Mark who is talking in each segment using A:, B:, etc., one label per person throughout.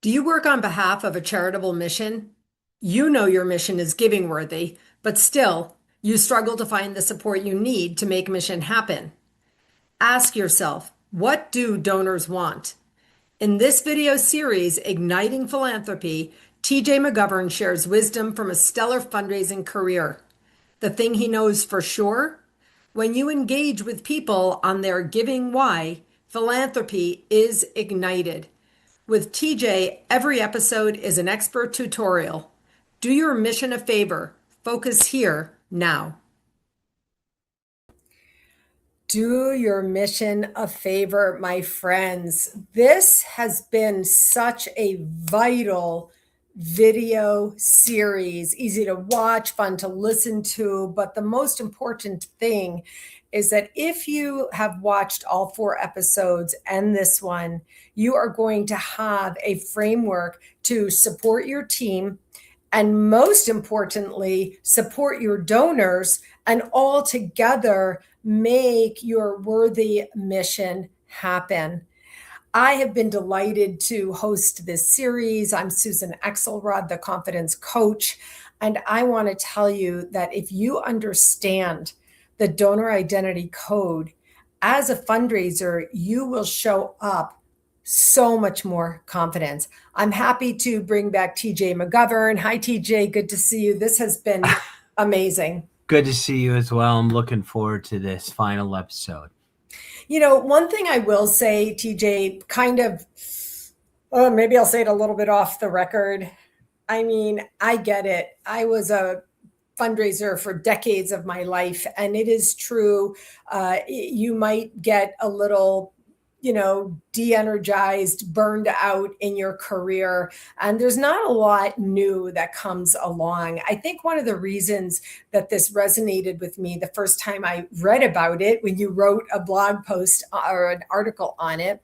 A: Do you work on behalf of a charitable mission? You know your mission is giving worthy, but still, you struggle to find the support you need to make mission happen. Ask yourself, what do donors want? In this video series, Igniting Philanthropy, TJ McGovern shares wisdom from a stellar fundraising career. The thing he knows for sure? When you engage with people on their giving why, philanthropy is ignited. With TJ, every episode is an expert tutorial. Do your mission a favor. Focus here now. Do your mission a favor, my friends. This has been such a vital video series, easy to watch, fun to listen to. But the most important thing is that if you have watched all 4 episodes and this one, you are going to have a framework to support your team and, most importantly, support your donors and all together make your worthy mission happen. I have been delighted to host this series. I'm Susan Axelrod, the confidence coach. And I want to tell you that if you understand the donor identity code as a fundraiser, you will show up so much more confidence. I'm happy to bring back TJ McGovern. Hi, TJ. Good to see you. This has been amazing.
B: Good to see you as well. I'm looking forward to this final episode.
A: You know, one thing I will say, TJ, kind of, maybe I'll say it a little bit off the record. I mean, I get it. I was a fundraiser for decades of my life, and it is true. You might get a little de-energized, burned out in your career. And there's not a lot new that comes along. I think one of the reasons that this resonated with me the first time I read about it, when you wrote a blog post or an article on it,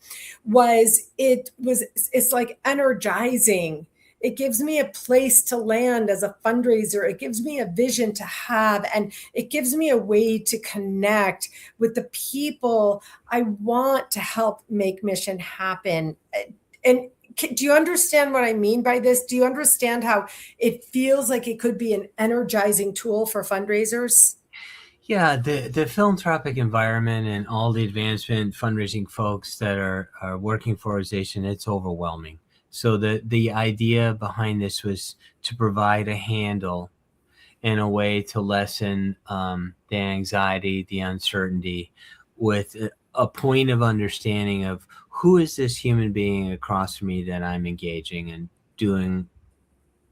A: it's like energizing. It gives me a place to land as a fundraiser. It gives me a vision to have, and it gives me a way to connect with the people I want to help make mission happen. And do you understand what I mean by this? Do you understand how it feels like it could be an energizing tool for fundraisers?
B: Yeah, the philanthropic environment and all the advancement fundraising folks that are working for organization, it's overwhelming. So the idea behind this was to provide a handle and a way to lessen the anxiety, the uncertainty, with a point of understanding of who is this human being across from me that I'm engaging and doing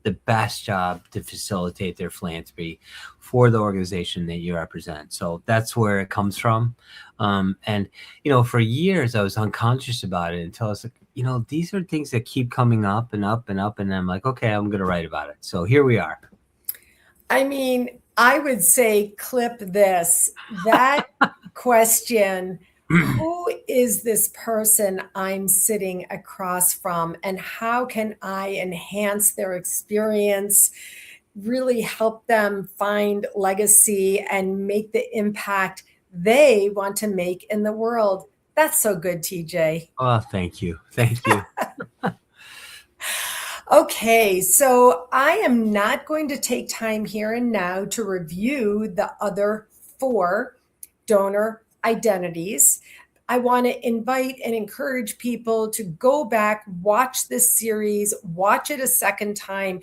B: the best job to facilitate their philanthropy for the organization that you represent. So that's where it comes from. And, for years I was unconscious about it until I was like, these are things that keep coming up and up and up. And I'm like, okay, I'm going to write about it. So here we are.
A: I mean, I would say clip this, that question, who is this person I'm sitting across from, and how can I enhance their experience, really help them find legacy and make the impact they want to make in the world? That's so good, TJ.
B: Oh, thank you. Thank you.
A: Okay, so I am not going to take time here and now to review the other 4 donor identities. I want to invite and encourage people to go back, watch this series, watch it a second time,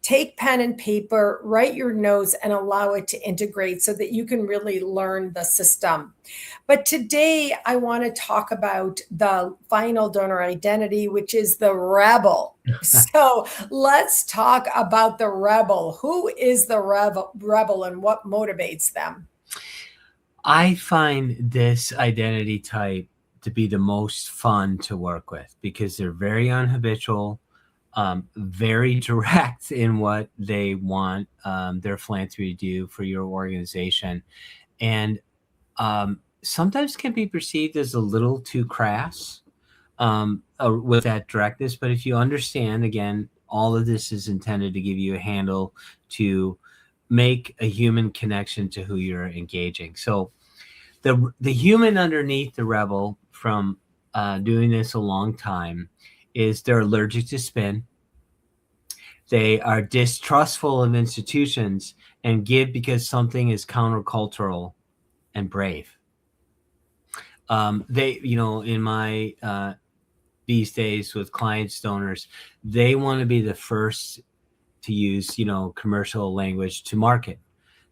A: take pen and paper, write your notes, and allow it to integrate so that you can really learn the system. But today, I want to talk about the final donor identity, which is the rebel. So let's talk about the rebel. Who is the rebel and what motivates them?
B: I find this identity type to be the most fun to work with because they're very unhabitual, very direct in what they want their philanthropy to do for your organization, and sometimes can be perceived as a little too crass with that directness. But if you understand, again, all of this is intended to give you a handle to make a human connection to who you're engaging. So the human underneath the rebel, from doing this a long time, is they're allergic to spin. They are distrustful of institutions and give because something is countercultural and brave. In my these days with clients, donors, they want to be the first to use, commercial language to market.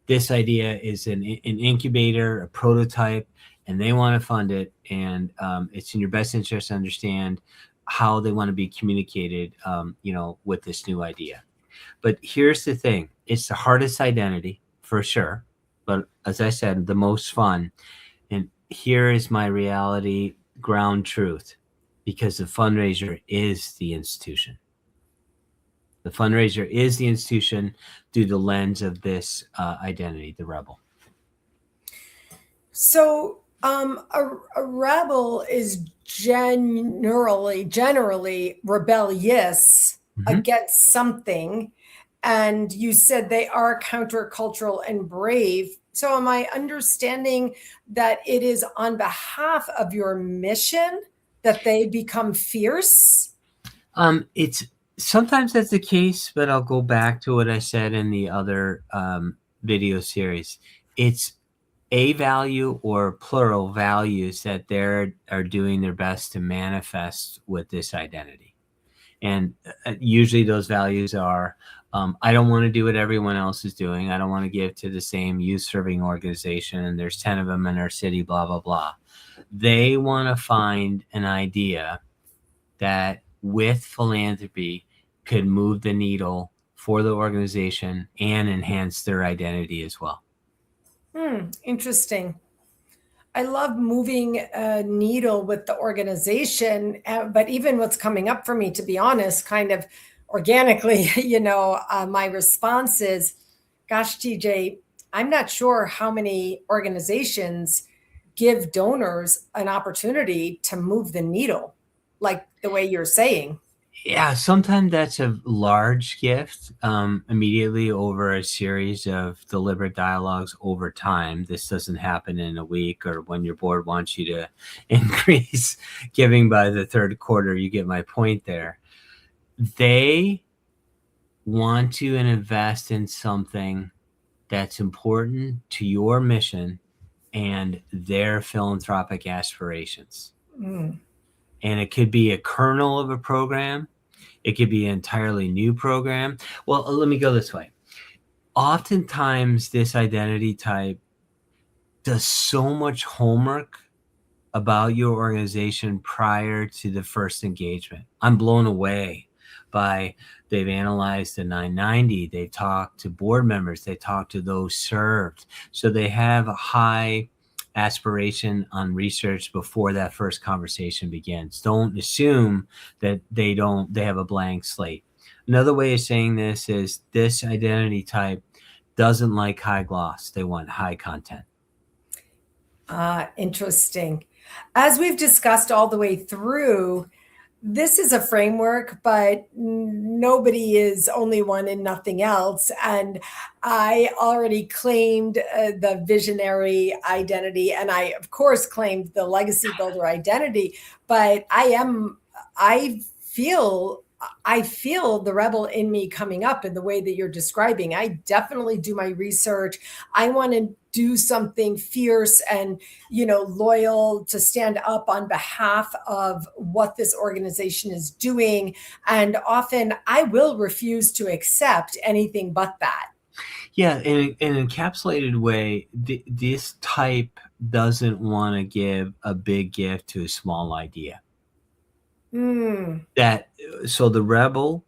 B: This idea is an incubator, a prototype, and they want to fund it. And it's in your best interest to understand how they want to be communicated, with this new idea. But here's the thing. It's the hardest identity for sure. But as I said, the most fun. And here is my reality ground truth, because the fundraiser is the institution. The fundraiser is the institution through the lens of this identity, the rebel.
A: So a rebel is generally rebellious against something. And you said they are countercultural and brave. So am I understanding that it is on behalf of your mission that they become fierce?
B: It's sometimes that's the case, but I'll go back to what I said in the other video series. It's a value or plural values that they are doing their best to manifest with this identity. And usually those values are, I don't want to do what everyone else is doing. I don't want to give to the same youth serving organization, and there's 10 of them in our city, blah, blah, blah. They want to find an idea that with philanthropy could move the needle for the organization and enhance their identity as well.
A: Interesting. I love moving a needle with the organization, but even what's coming up for me, to be honest, kind of organically, my response is, gosh, TJ, I'm not sure how many organizations give donors an opportunity to move the needle, like the way you're saying.
B: Yeah, sometimes that's a large gift immediately over a series of deliberate dialogues over time. This doesn't happen in a week or when your board wants you to increase giving by the third quarter. You get my point there. They want to invest in something that's important to your mission and their philanthropic aspirations. And it could be a kernel of a program. It could be an entirely new program. Well, let me go this way. Oftentimes, this identity type does so much homework about your organization prior to the first engagement. I'm blown away by, they've analyzed the 990. They've talked to board members. They talked to those served. So they have a high aspiration on research before that first conversation begins. Don't assume that they have a blank slate. Another way of saying this is this identity type doesn't like high gloss. They want high content.
A: Interesting. As we've discussed all the way through, this is a framework, but nobody is only one and nothing else. And I already claimed the visionary identity, and I, of course, claimed the legacy builder identity. But I feel the rebel in me coming up in the way that you're describing. I definitely do my research. I want to do something fierce and, loyal to stand up on behalf of what this organization is doing. And often I will refuse to accept anything but that.
B: Yeah, in an encapsulated way, this type doesn't want to give a big gift to a small idea. So the rebel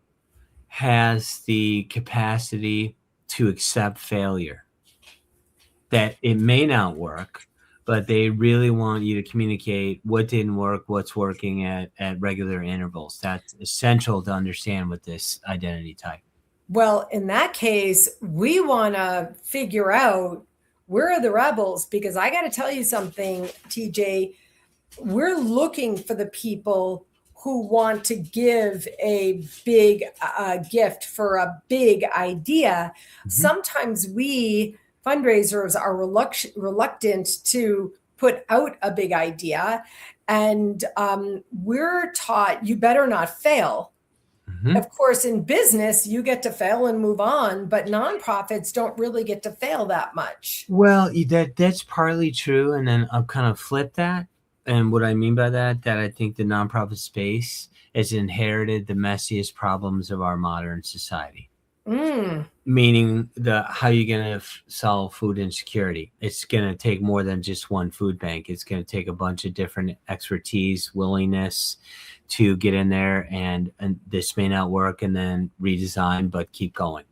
B: has the capacity to accept failure, that it may not work, but they really want you to communicate what didn't work, what's working at regular intervals. That's essential to understand with this identity type.
A: Well, in that case, we want to figure out where are the rebels, because I got to tell you something, TJ, we're looking for the people who want to give a big gift for a big idea. Sometimes we fundraisers are reluctant to put out a big idea. And we're taught you better not fail.
B: Mhm.
A: Of course, in business, you get to fail and move on, but nonprofits don't really get to fail that much.
B: Well, that's partly true, and then I'll kind of flip that. And what I mean by that I think the nonprofit space has inherited the messiest problems of our modern society.
A: Mm,
B: Meaning how you going to solve food insecurity. It's going to take more than just one food bank. It's going to take a bunch of different expertise, willingness to get in there, and this may not work, and then redesign, but keep going.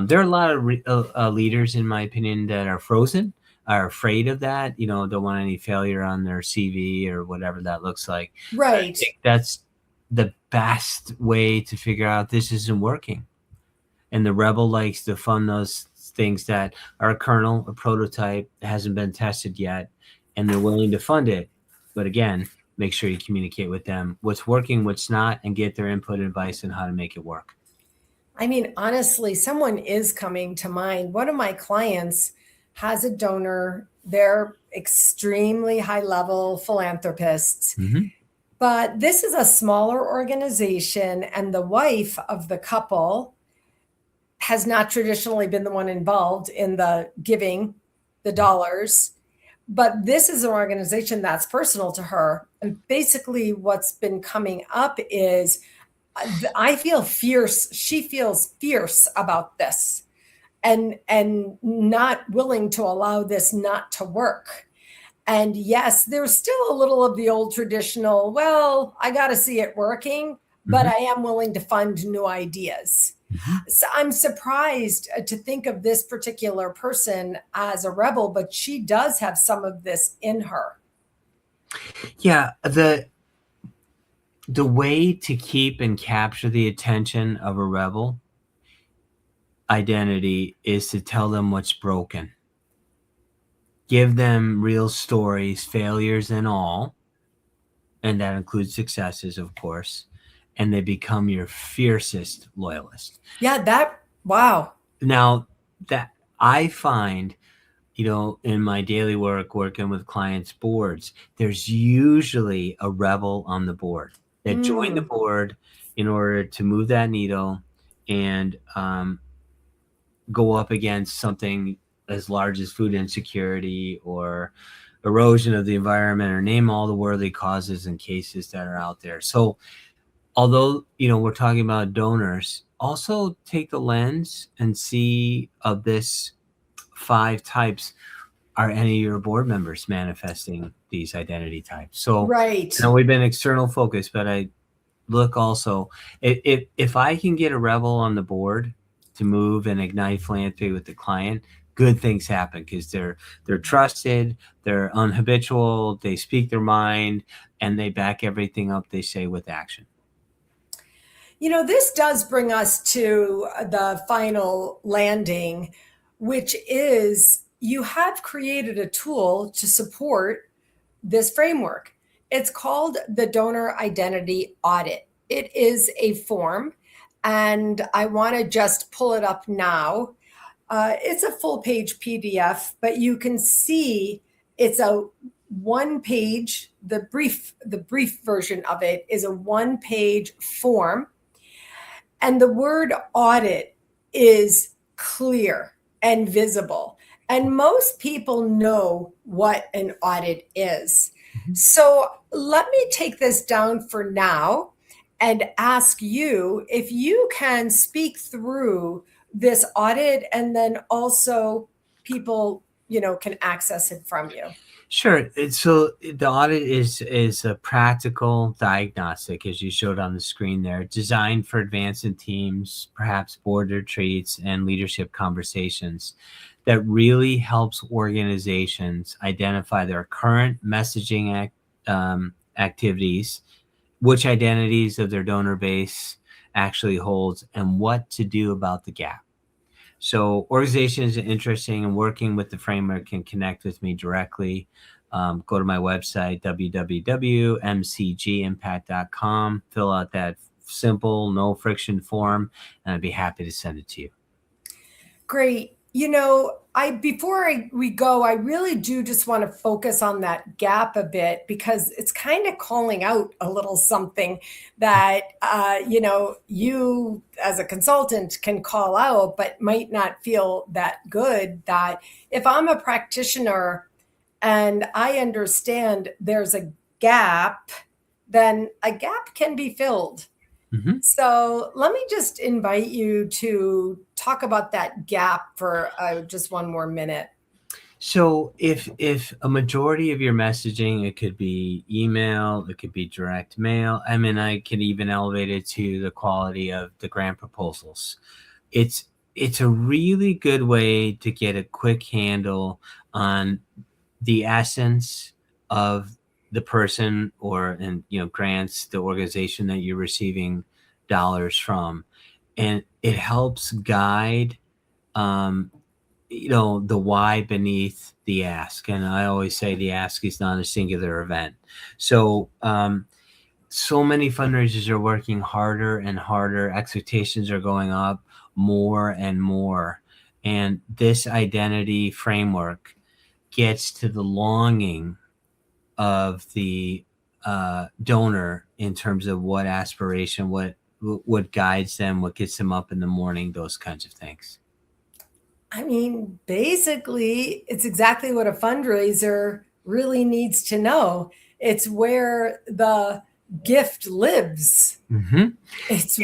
B: There are a lot of leaders, in my opinion, that are frozen, are afraid of that, don't want any failure on their CV or whatever that looks like. But I
A: right.
B: think that's the best way to figure out this isn't working. And the rebel likes to fund those things that are a kernel, a prototype, hasn't been tested yet, and they're willing to fund it. But again, make sure you communicate with them what's working, what's not, and get their input and advice on how to make it work.
A: I mean, honestly, someone is coming to mind. One of my clients has a donor. They're extremely high level philanthropists,
B: Mm-hmm.
A: but this is a smaller organization, and the wife of the couple has not traditionally been the one involved in the giving the dollars. But this is an organization that's personal to her. And basically, what's been coming up is I feel fierce. She feels fierce about this and not willing to allow this not to work. And yes, there's still a little of the old traditional, well, I got to see it working, but
B: Mm-hmm.
A: I am willing to fund new ideas.
B: Mm-hmm.
A: So I'm surprised to think of this particular person as a rebel, but she does have some of this in her.
B: Yeah, the way to keep and capture the attention of a rebel identity is to tell them what's broken. Give them real stories, failures and all, and that includes successes, of course, and they become your fiercest loyalist.
A: Yeah, wow.
B: Now, that I find, in my daily work, working with clients' boards, there's usually a rebel on the board that joined the
A: Mm.
B: board in order to move that needle and go up against something as large as food insecurity or erosion of the environment, or name all the worthy causes and cases that are out there. So although, we're talking about donors, also take the lens and see of this 5 types, are any of your board members manifesting these identity types? So
A: Right.
B: we've been external focused, but I look also, if I can get a rebel on the board to move and ignite philanthropy with the client, good things happen because they're trusted, they're unhabitual, they speak their mind, and they back everything up they say with action.
A: This does bring us to the final landing, which is you have created a tool to support this framework. It's called the Donor Identity Audit. It is a form, and I want to just pull it up now. It's a full page PDF, but you can see it's a one page, the brief version of it is a one page form. And the word audit is clear and visible. And most people know what an audit is.
B: Mhm.
A: So let me take this down for now and ask you if you can speak through this audit, and then also people, can access it from you.
B: Sure. So the audit is a practical diagnostic, as you showed on the screen there, designed for advancing teams, perhaps board retreats and leadership conversations, that really helps organizations identify their current messaging activities, which identities of their donor base actually holds, and what to do about the gap. So organizations interested in working with the framework can connect with me directly. Go to my website, www.mcgimpact.com, fill out that simple, no friction form, and I'd be happy to send it to you.
A: Great. We go, I really do just want to focus on that gap a bit, because it's kind of calling out a little something that you as a consultant can call out, but might not feel that good. That if I'm a practitioner and I understand there's a gap, then a gap can be filled.
B: Mhm.
A: So let me just invite you to talk about that gap for just one more minute.
B: So if a majority of your messaging, it could be email, it could be direct mail. I mean, I can even elevate it to the quality of the grant proposals. It's it's a really good way to get a quick handle on the essence of the person, or, and grants, the organization that you're receiving dollars from, and it helps guide um, the why beneath the ask. And I always say the ask is not a singular event. So many fundraisers are working harder and harder. Expectations are going up more and more. And this identity framework gets to the longing of the donor in terms of what aspiration, what guides them, what gets them up in the morning, those kinds of things.
A: I mean, basically, it's exactly what a fundraiser really needs to know. It's where the gift lives.
B: Mm-hmm.
A: It's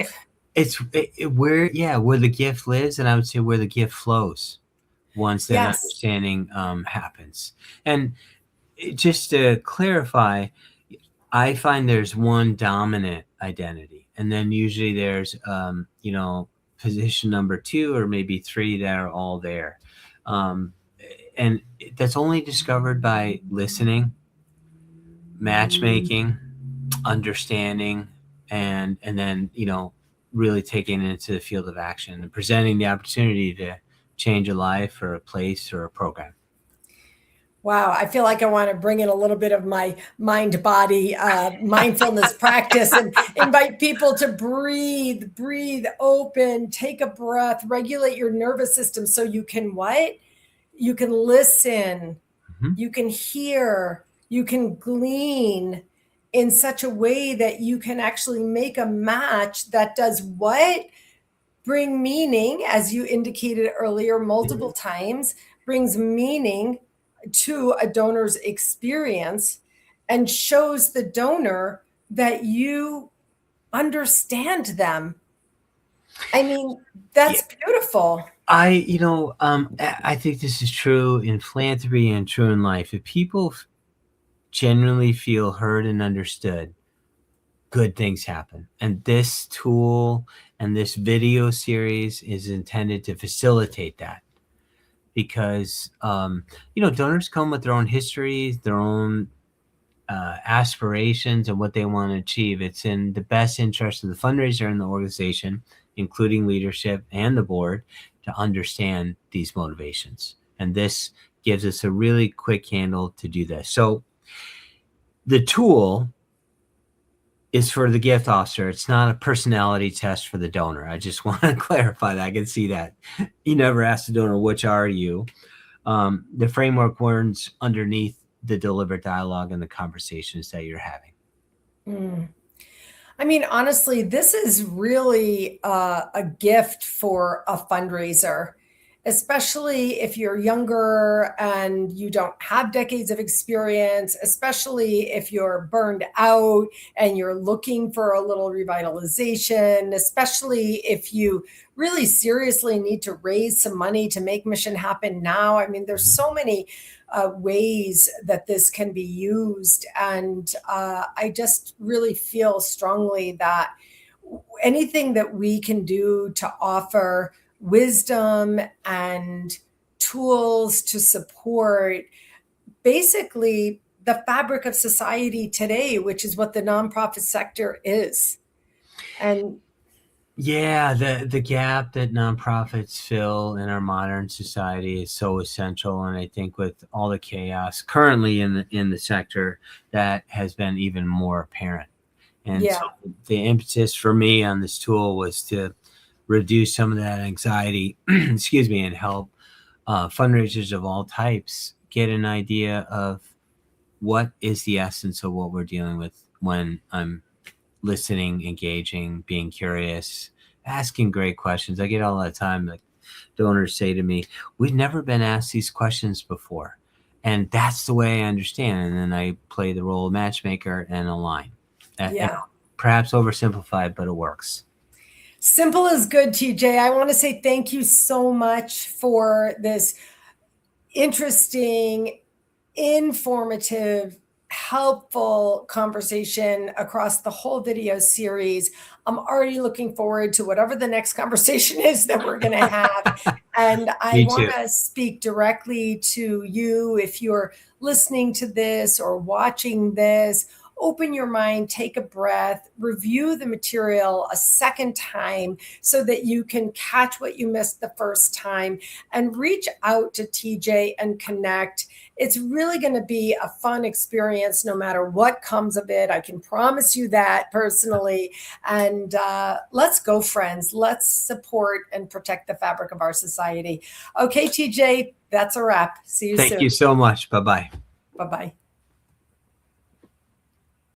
B: Where the gift lives, and I would say where the gift flows once that
A: Yes.
B: understanding happens. And just to clarify, I find there's one dominant identity, and then usually there's position number two or maybe three that are all there, um, and that's only discovered by listening, matchmaking, understanding, and then really taking it into the field of action and presenting the opportunity to change a life or a place or a program.
A: Wow, I feel like I want to bring in a little bit of my mind body mindfulness practice and invite people to breathe open, take a breath, regulate your nervous system so you can what? You can listen,
B: Mm-hmm.
A: you can hear, you can glean in such a way that you can actually make a match that does what? Bring meaning, as you indicated earlier multiple times, brings meaning to a donor's experience and shows the donor that you understand them. I mean,
B: Yeah.
A: that's beautiful.
B: I think this is true in philanthropy and true in life. If people genuinely feel heard and understood, good things happen. And this tool and this video series is intended to facilitate that, because donors come with their own histories, their own aspirations, and what they want to achieve. It's in the best interest of the fundraiser and the organization, including leadership and the board, to understand these motivations. And this gives us a really quick handle to do this. So the tool is for the gift officer. It's not a personality test for the donor. I just want to clarify that. I can see that. You never ask the donor, which are you? The framework warns underneath the deliberate dialogue and the conversations that you're having.
A: Mm. I mean, honestly, this is really a gift for a fundraiser, especially if you're younger and you don't have decades of experience, especially if you're burned out and you're looking for a little revitalization, especially if you really seriously need to raise some money to make mission happen now. I mean, there's so many ways that this can be used. And I just really feel strongly that anything that we can do to offer wisdom and tools to support basically the fabric of society today, which is what the nonprofit sector is. And
B: Yeah, the gap that nonprofits fill in our modern society is so essential, and I think with all the chaos currently in the sector, that has been even more apparent. And
A: yeah,
B: so the impetus for me on this tool was to reduce some of that anxiety, excuse me, and help fundraisers of all types get an idea of what is the essence of what we're dealing with when I'm listening, engaging, being curious, asking great questions. I get all the time, like donors say to me, we've never been asked these questions before. And that's the way I understand. And then I play the role of matchmaker and align. And perhaps oversimplified, but it works.
A: Simple is good, TJ. I want to say thank you so much for this interesting, informative, helpful conversation across the whole video series. I'm already looking forward to whatever the next conversation is that we're going to have. And I want to speak directly to you. If you're listening to this or watching this, open your mind, take a breath, review the material a second time so that you can catch what you missed the first time, and reach out to TJ and connect. It's really going to be a fun experience no matter what comes of it. I can promise you that personally. And let's go, friends. Let's support and protect the fabric of our society. Okay, TJ, that's a wrap. See you soon.
B: Thank you so much. Bye-bye.
A: Bye-bye.